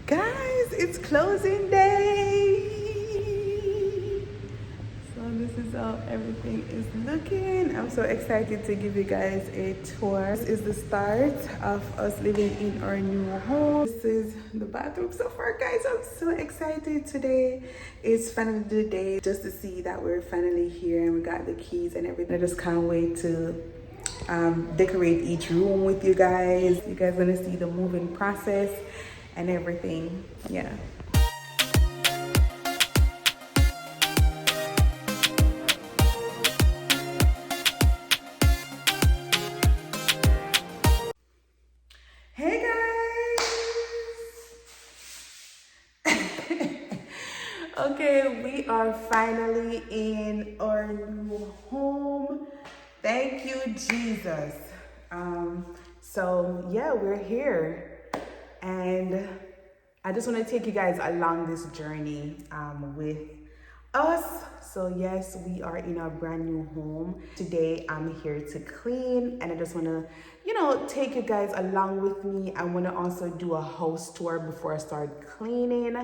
Guys, it's closing day. So this is how everything is looking. I'm so excited to give you guys a tour. This is the start of us living in our new home. This is the bathroom so far, guys. I'm so excited. Today is finally the day just to see that we're finally here and we got the keys and everything. I just can't wait to decorate each room with you guys. You guys gonna see the moving process and everything. Yeah. Hey guys. Okay, we are finally in our new home. Thank you, Jesus. So yeah, we're here, and I just want to take you guys along this journey with us. So yes, we are in our brand new home. Today I'm here to clean, and I just want to, take you guys along with me. I want to also do a house tour before I start cleaning.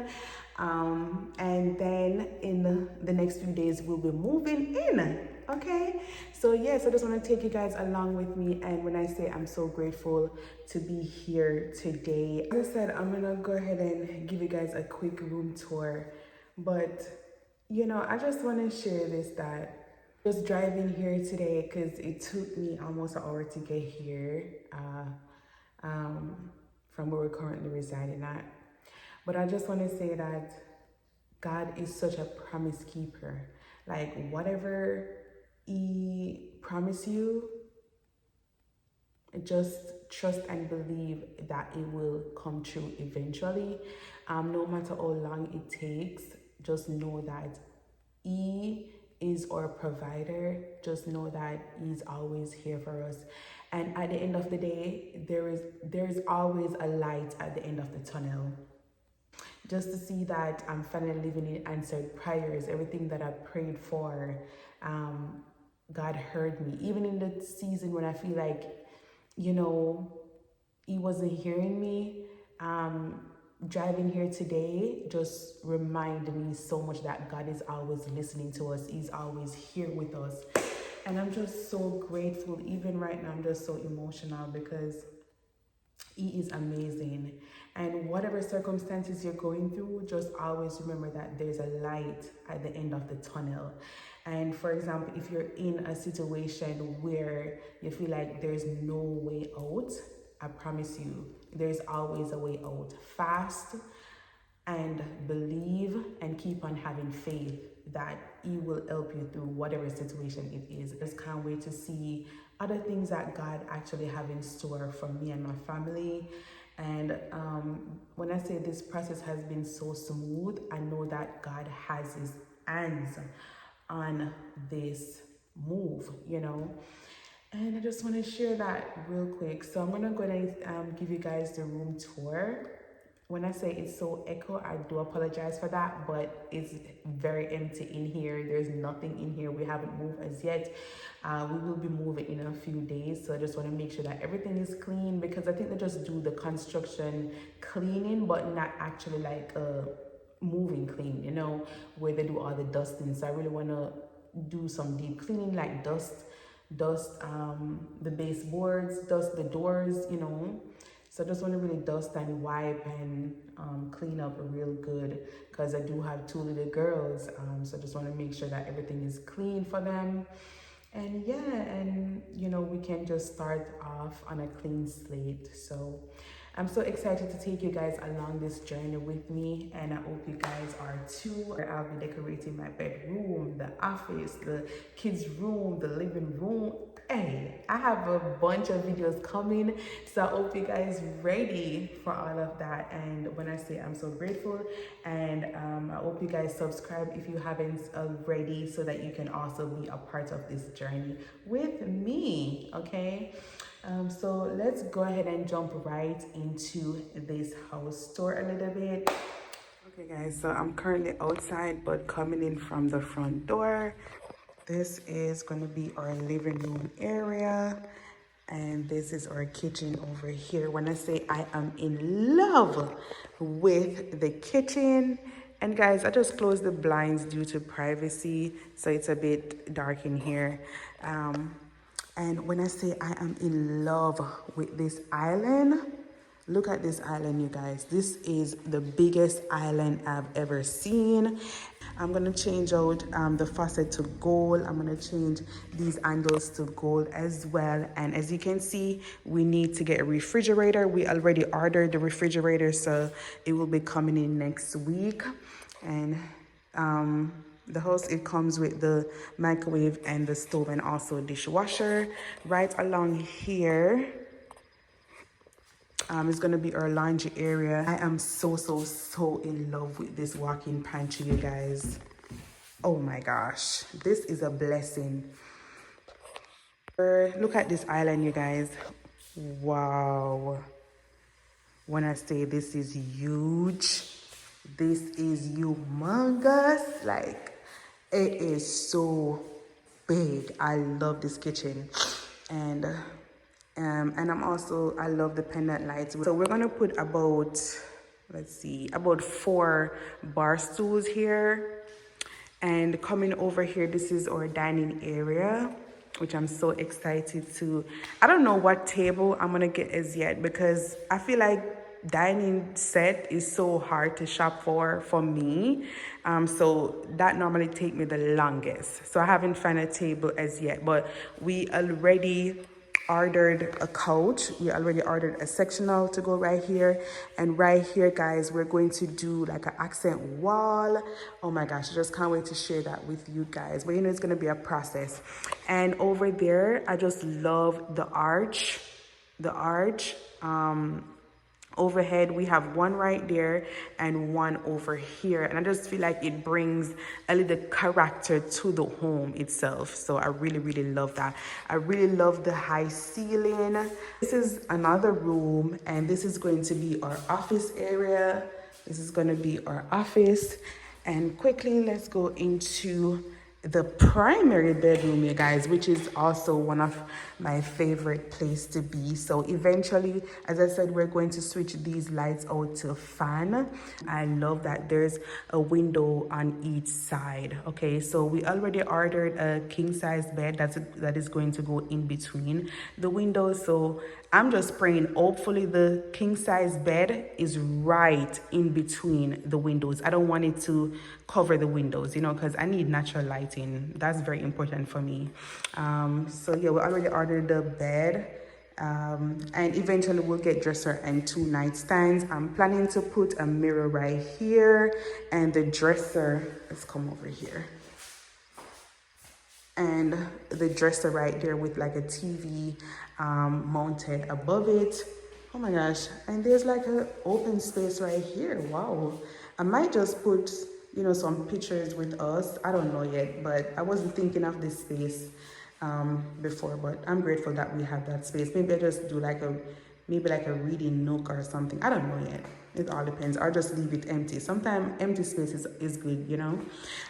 And then in the next few days we'll be moving in. Okay, so yes, I just want to take you guys along with me. And when I say I'm so grateful to be here today, as I said, I'm gonna go ahead and give you guys a quick room tour. But I just want to share this, that just driving here today, because it took me almost an hour to get here from where we're currently residing at. But I just want to say that God is such a promise keeper. Like, whatever He promised you, just trust and believe that it will come true eventually. No matter how long it takes, just know that He is our provider. Just know that He's always here for us. And at the end of the day, there is always a light at the end of the tunnel. Just to see that I'm finally living in answered prayers. Everything that I prayed for, God heard me. Even in the season when I feel like, He wasn't hearing me, driving here today just reminded me so much that God is always listening to us. He's always here with us. And I'm just so grateful. Even right now, I'm just so emotional because He is amazing. And whatever circumstances you're going through, just always remember that there's a light at the end of the tunnel. And for example, if you're in a situation where you feel like there's no way out, I promise you, there's always a way out. Fast and believe and keep on having faith that He will help you through whatever situation it is. I just can't wait to see other things that God actually have in store for me and my family. And when I say this process has been so smooth, I know that God has His hands on this move, And I just want to share that real quick. So I'm gonna go ahead and give you guys the room tour. When I say it's so echo, I do apologize for that, but it's very empty in here. There's nothing in here. We haven't moved as yet. We will be moving in a few days. So I just want to make sure that everything is clean, because I think they just do the construction cleaning, but not actually like moving clean, where they do all the dusting. So I really want to do some deep cleaning, like dust the baseboards, dust the doors, So I just want to really dust and wipe and clean up real good, because I do have 2 little girls. So I just want to make sure that everything is clean for them. And yeah, and we can just start off on a clean slate. So I'm so excited to take you guys along this journey with me, and I hope you guys are too. I'll be decorating my bedroom, the office, the kids' room, the living room. Hey, I have a bunch of videos coming, so I hope you guys ready for all of that. And when I say I'm so grateful, and I hope you guys subscribe if you haven't already, so that you can also be a part of this journey with me, okay? So let's go ahead and jump right into this house tour a little bit. Okay guys, so I'm currently outside, but coming in from the front door. This is going to be our living room area. And this is our kitchen over here. When I say I am in love with the kitchen, and guys, I just closed the blinds due to privacy, so it's a bit dark in here. And when I say I am in love with this island, look at this island, you guys. This is the biggest island I've ever seen. I'm gonna change out the faucet to gold. I'm gonna change these handles to gold as well. And as you can see, we need to get a refrigerator. We already ordered the refrigerator, so it will be coming in next week. And the house, it comes with the microwave and the stove and also dishwasher. Right along here is gonna be our laundry area. I am so in love with this walk-in pantry, you guys. Oh my gosh, this is a blessing. Look at this island, you guys. Wow. When I say this is huge, this is humongous. Like, it is so big. I love this kitchen. And I love the pendant lights. So we're gonna put about, let's see, about 4 bar stools here. And coming over here, this is our dining area, which I'm so excited to. I don't know what table I'm gonna get as yet, because I feel like dining set is so hard to shop for me. So that normally take me the longest. So I haven't found a table as yet, but we already ordered a couch. We already ordered a sectional to go right here. And right here, guys, we're going to do like an accent wall. Oh my gosh, I just can't wait to share that with you guys. But you know, it's gonna be a process. And over there, I just love the arch. Overhead, we have one right there and one over here, and I just feel like it brings a little character to the home itself. So I really love that. I really love the high ceiling. This is another room, and this is going to be our office area. This is going to be our office. And quickly, let's go into the primary bedroom, you guys, which is also one of my favorite place to be. So eventually, as I said, we're going to switch these lights out to fan. I love that there's a window on each side. Okay, so we already ordered a king size bed that is going to go in between the windows. So I'm just praying, hopefully the king size bed is right in between the windows. I don't want it to cover the windows, you know, because I need natural lighting. That's very important for me. So yeah, we already ordered the bed. And eventually we'll get dresser and 2 nightstands. I'm planning to put a mirror right here, and the dresser, let's come over here. And the dresser right there with like a TV mounted above it. Oh my gosh, and there's like an open space right here. Wow. I might just put, you know, some pictures with us. I don't know yet, but I wasn't thinking of this space before, but I'm grateful that we have that space. Maybe I just do like a reading nook or something. I don't know yet. It all depends. I'll just leave it empty. Sometimes empty space is good, you know.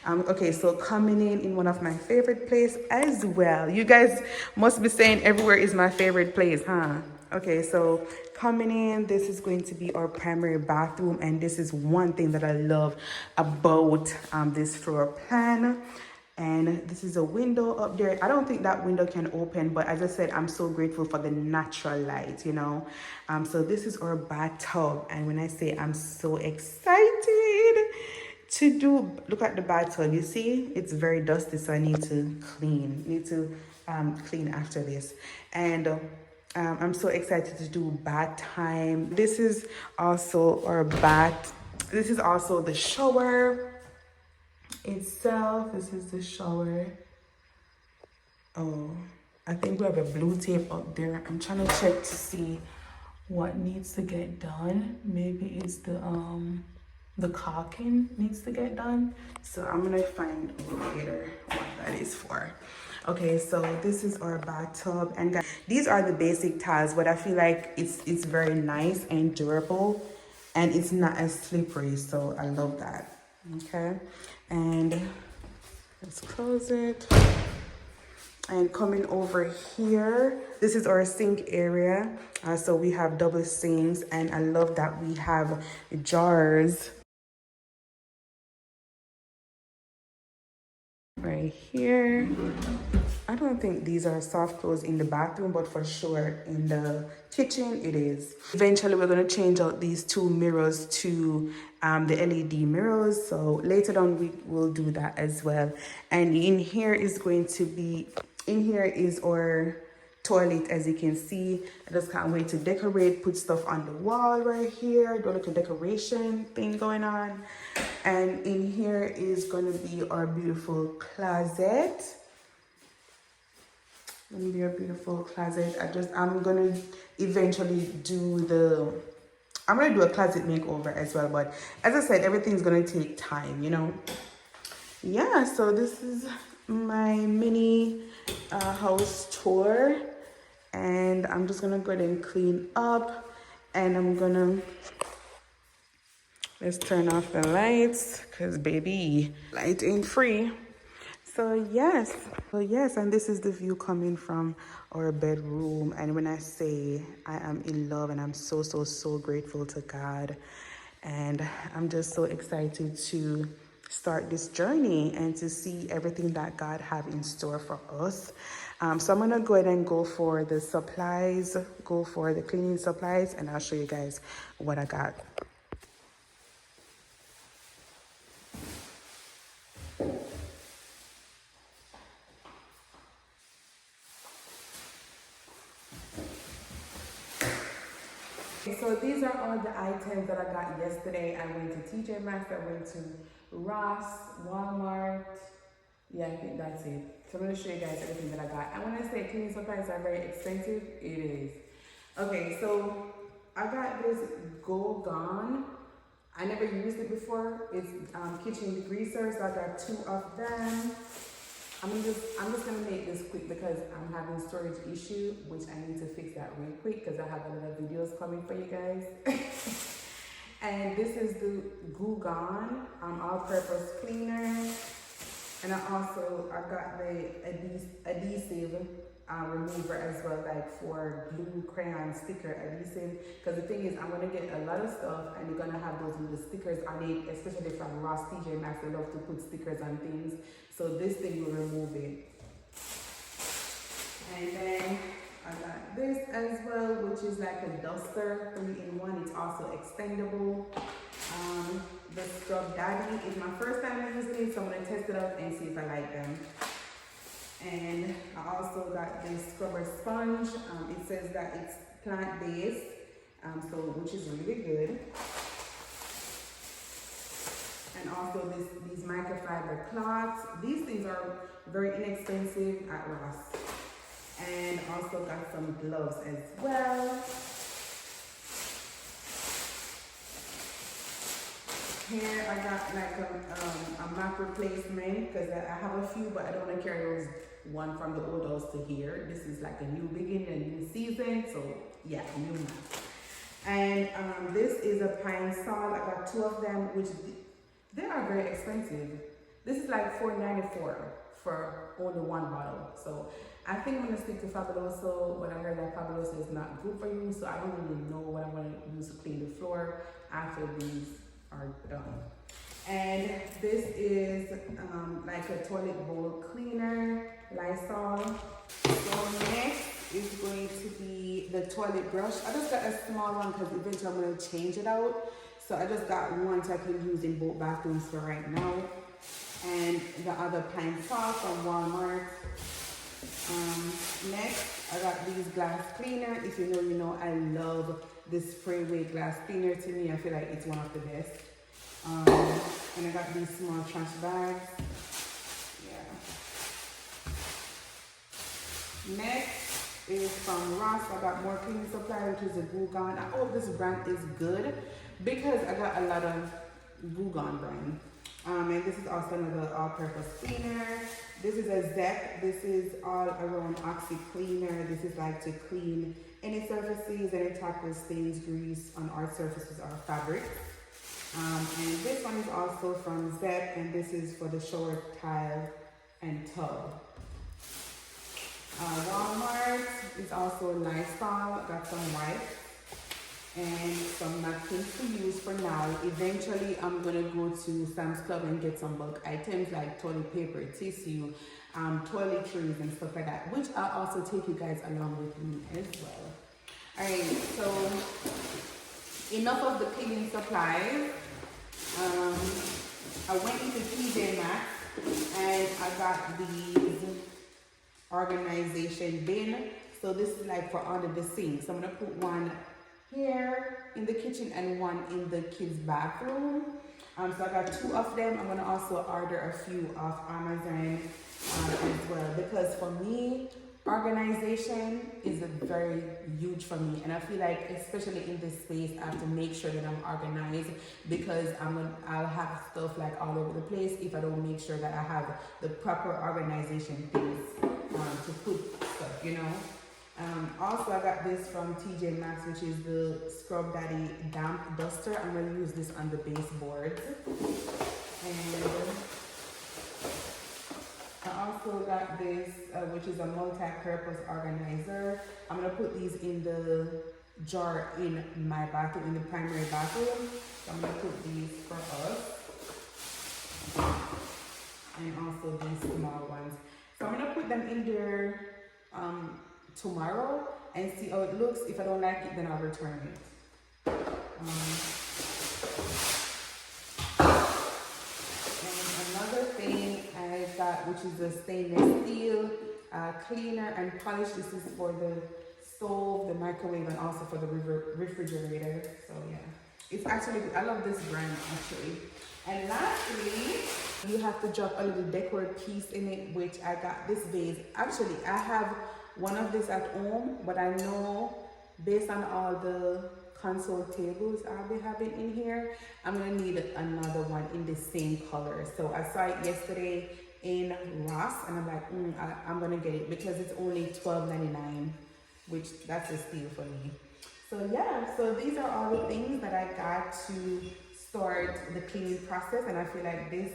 Okay, so coming in one of my favorite place as well. You guys must be saying everywhere is my favorite place, huh? Okay, so coming in, this is going to be our primary bathroom, and this is one thing that I love about this floor plan. And this is a window up there. I don't think that window can open, but as I said, I'm so grateful for the natural light, you know. So this is our bathtub, and when I say I'm so excited to do, look at the bathtub. You see, it's very dusty, so I need to clean. Clean after this. And I'm so excited to do bath time. This is also our bath. This is also the shower itself. This is the shower. Oh, I think we have a blue tape up there. I'm trying to check to see what needs to get done. Maybe it's the caulking needs to get done. So I'm gonna find out later what that is for. Okay, so this is our bathtub, and guys, these are the basic tiles, but I feel like it's very nice and durable, and it's not as slippery, so I love that. Okay, and let's close it. And coming over here, this is our sink area. So we have double sinks, and I love that we have jars right here. I don't think these are soft clothes in the bathroom, but for sure in the kitchen it is. Eventually we're going to change out these two mirrors to the LED mirrors. So later on we will do that as well. And in here is our toilet. As you can see, I just can't wait to decorate, put stuff on the wall right here, do a little decoration thing going on. And in here is going to be our beautiful closet. Gonna be a beautiful closet. I'm gonna eventually I'm gonna do a closet makeover as well, but as I said, everything's gonna take time, you know. Yeah, so this is my mini house tour, and I'm just gonna go ahead and clean up, and let's turn off the lights, because baby, light ain't free. So yes, and this is the view coming from our bedroom. And when I say I am in love, and I'm so, so, so grateful to God. And I'm just so excited to start this journey and to see everything that God have in store for us. So I'm gonna go ahead and go for the cleaning supplies, and I'll show you guys what I got. So these are all the items that I got yesterday. I went to TJ Maxx, I went to Ross, Walmart. Yeah, I think that's it. So I'm going to show you guys everything that I got. And when I say cleaning supplies are very expensive, it is. Okay, so I got this Go Gone. I never used it before. It's kitchen degreaser, so I got 2 of them. I'm just gonna make this quick because I'm having storage issue, which I need to fix that real quick because I have a lot of videos coming for you guys. And this is the Goo Gone all-purpose cleaner, and I got the adhesive remover as well, like for glue, crayon, sticker, adhesive. Because the thing is, I'm gonna get a lot of stuff, and you're gonna have those little stickers on it, especially from Ross, TJ Maxx. They love to put stickers on things. So this thing will remove it. And then I got this as well, which is like a duster, 3-in-1. It's also extendable. The Scrub Daddy is my first time using it, so I'm gonna test it out and see if I like them. And I also got this scrubber sponge. It says that it's plant-based, which is really good. And also these microfiber cloths. These things are very inexpensive at Ross. And also got some gloves as well. Here I got like a map replacement because I have a few, but I don't want to carry those one from the old house to here. This is like a new beginning, a new season, so yeah, new map. And this is a pine salt. I got 2 of them, which they are very expensive. This is like $4.94 for only 1 bottle. So I think I'm gonna stick to Fabuloso, but I heard that Fabuloso is not good for you, so I don't really know what I'm gonna use to clean the floor after these are done. And this is like a toilet bowl cleaner, Lysol. So next is going to be the toilet brush. I just got a small one because eventually I'm going to change it out. So I just got one so I can use in both bathrooms for right now. And the other pine salt from Walmart. Next, I got these glass cleaner. If you know, you know, I love this sprayway glass cleaner. To me, I feel like it's one of the best. And I got these small trash bags. Yeah. Next is from Ross. I got more cleaning supply, which is a Goo Gone. I hope this brand is good because I got a lot of Goo Gone brand. And this is also another all-purpose cleaner. This is a ZEP. This is all around oxy cleaner. This is like to clean any surfaces, any tackles, stains, grease on art surfaces or fabric. And this one is also from ZEP, and this is for the shower tile and tub. Walmart is also Lifestyle. Got some wipes and some napkins to use for now. Eventually, I'm gonna go to Sam's Club and get some bulk items like toilet paper, tissue, toiletries and stuff like that, which I'll also take you guys along with me as well. All right, so enough of the cleaning supplies. I went into TJ Maxx and I got these organization bin. So this is like for under the sink. So I'm gonna put one here in the kitchen and one in the kids' bathroom. So I got 2 of them. I'm gonna also order a few off Amazon as well, because for me, organization is very huge for me, and I feel like especially in this space I have to make sure that I'm organized, because I'll have stuff like all over the place if I don't make sure that I have the proper organization things to put stuff, you know. Also I got this from TJ Maxx, which is the Scrub Daddy damp duster. I'm going to use this on the baseboards. And I also got this, which is a multi-purpose organizer. I'm going to put these in the jar in my bathroom, in the primary bathroom. So I'm going to put these for us. And also these small ones. So I'm going to put them in there tomorrow and see how it looks. If I don't like it, then I'll return it. And another thing I got, which is the stainless steel cleaner and polish. This is for the stove, the microwave, and also for the refrigerator. So yeah, it's actually, I love this brand actually. And lastly, you have to drop a little decor piece in it, which I got this vase. Actually, I have one of this at home, but I know based on all the console tables I'll be having in here, I'm gonna need another one in the same color. So I saw it yesterday in Ross and I'm like, I'm gonna get it because it's only $12.99, which that's a steal for me. So yeah, so these are all the things that I got to start the cleaning process, and I feel like this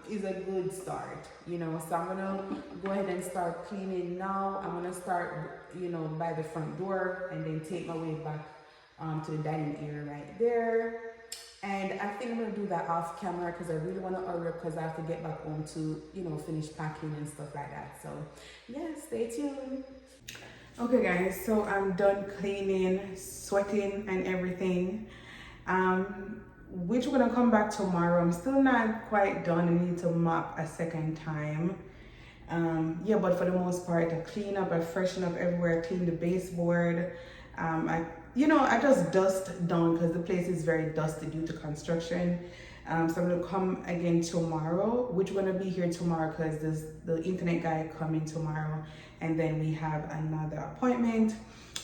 is a good start, you know. So I'm gonna go ahead and start cleaning now. I'm gonna start, you know, by the front door and then take my way back to the dining area right there. And I think I'm gonna do that off camera because I really want to hurry up because I have to get back home to, you know, finish packing and stuff like that. So yeah, stay tuned. Okay guys, so I'm done cleaning, sweating and everything. Which we're gonna come back tomorrow. I'm still not quite done. I need to mop a second time. Yeah, but for the most part, I clean up, I freshen up everywhere, I clean the baseboard. I just dust down because the place is very dusty due to construction. So I'm gonna come again tomorrow, which we're gonna be here tomorrow because the internet guy coming tomorrow, and then we have another appointment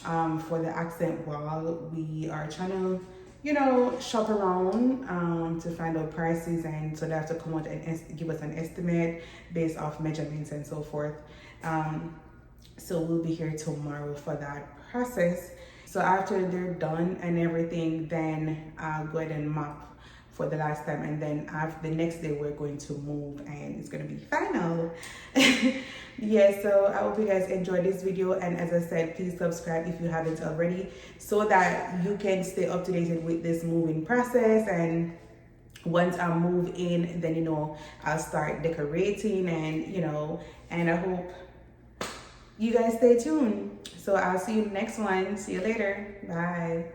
for the accent wall. We are trying to, you know, shop around to find out prices, and so they have to come out and give us an estimate based off measurements and so forth. So we'll be here tomorrow for that process. So after they're done and everything, then I'll go ahead and mop for the last time, and then after the next day we're going to move and it's going to be final. Yeah, so I hope you guys enjoyed this video, and as I said, please subscribe if you haven't already so that you can stay up to date with this moving process. And once I move in, then, you know, I'll start decorating, and, you know, and I hope you guys stay tuned. So I'll see you next one. See you later. Bye.